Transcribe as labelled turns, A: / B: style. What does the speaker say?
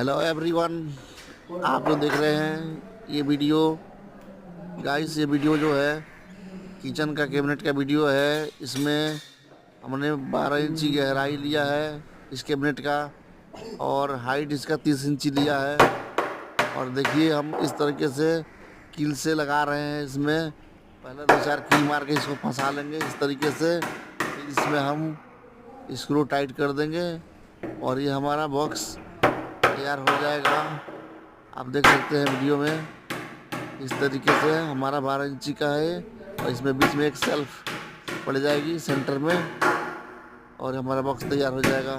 A: Hello everyone, आप जो देख रहे हैं ये वीडियो, गाइस ये वीडियो जो है किचन का कैबिनेट का वीडियो है। इसमें हमने 12 इंची गहराई लिया है इस कैबिनेट का, और हाइट इसका 30 इंची लिया है। और देखिए हम इस तरीके से कील से लगा रहे हैं। इसमें पहले 2-4 कील मार के इसको फंसा लेंगे इस तरीके से, फिर इसमें हम स्क्रू टाइट कर देंगे और ये हमारा बॉक्स तैयार हो जाएगा। आप देख सकते हैं वीडियो में, इस तरीके से हमारा 12 इंची का है और इसमें बीच में एक सेल्फ पड़ जाएगी सेंटर में और हमारा बॉक्स तैयार हो जाएगा।